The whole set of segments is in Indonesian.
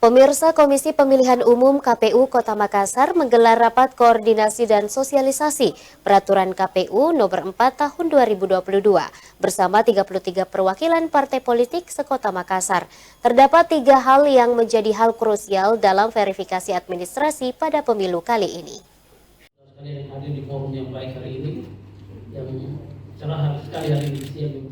Pemirsa, Komisi Pemilihan Umum KPU Kota Makassar menggelar rapat koordinasi dan sosialisasi Peraturan KPU Nomor 4 Tahun 2022 bersama 33 perwakilan partai politik sekota Makassar. Terdapat 3 hal yang menjadi hal krusial dalam verifikasi administrasi pada pemilu kali ini. Sekalian hadir di forum yang baik hari ini, yang cerah sekali hari ini.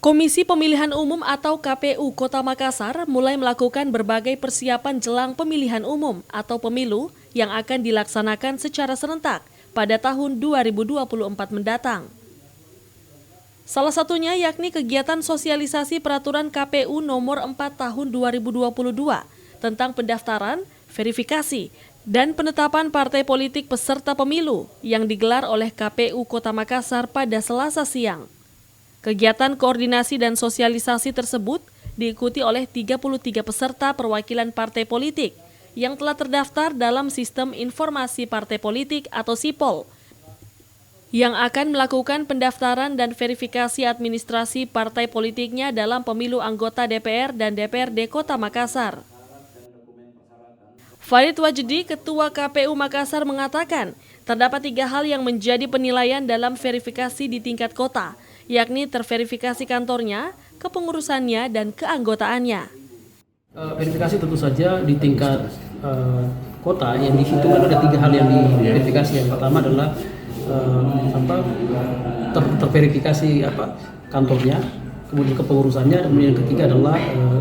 Komisi Pemilihan Umum atau KPU Kota Makassar mulai melakukan berbagai persiapan jelang pemilihan umum atau pemilu yang akan dilaksanakan secara serentak pada tahun 2024 mendatang. Salah satunya yakni kegiatan sosialisasi Peraturan KPU Nomor 4 Tahun 2022 tentang pendaftaran, verifikasi, dan penetapan partai politik peserta pemilu yang digelar oleh KPU Kota Makassar pada Selasa siang. Kegiatan koordinasi dan sosialisasi tersebut diikuti oleh 33 peserta perwakilan partai politik yang telah terdaftar dalam Sistem Informasi Partai Politik atau SIPOL, yang akan melakukan pendaftaran dan verifikasi administrasi partai politiknya dalam pemilu anggota DPR dan DPRD Kota Makassar. Farid Wajdi, Ketua KPU Makassar, mengatakan terdapat 3 hal yang menjadi penilaian dalam verifikasi di tingkat kota, yakni terverifikasi kantornya, kepengurusannya, dan keanggotaannya. Verifikasi tentu saja di tingkat kota, yang di situ ada 3 hal yang diverifikasi. Yang pertama adalah terverifikasi kantornya, kemudian kepengurusannya, dan yang ketiga adalah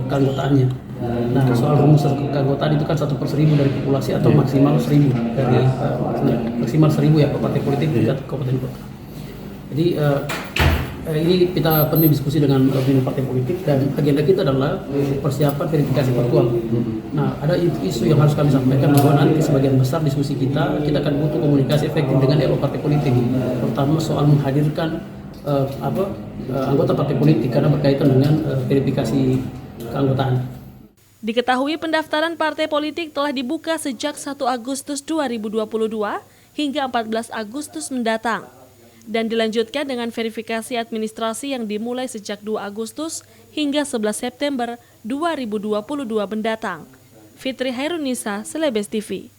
keanggotaannya. Nah, soal rumus keanggotaan itu kan 1/1000 dari populasi atau maksimal 1000 dari maksimal 1000 ya partai politik tingkat kabupaten kota. Jadi ini kita perlu diskusi dengan pimpinan partai politik, dan agenda kita adalah persiapan verifikasi faktual. Nah, ada isu yang harus kami sampaikan bahwa nanti sebagian besar diskusi kita akan butuh komunikasi efektif dengan partai politik, terutama soal menghadirkan anggota partai politik karena berkaitan dengan verifikasi keanggotaan. Diketahui pendaftaran partai politik telah dibuka sejak 1 Agustus 2022 hingga 14 Agustus mendatang, dan dilanjutkan dengan verifikasi administrasi yang dimulai sejak 2 Agustus hingga 11 September 2022 mendatang. Fitri Hairunisa, Celebes TV.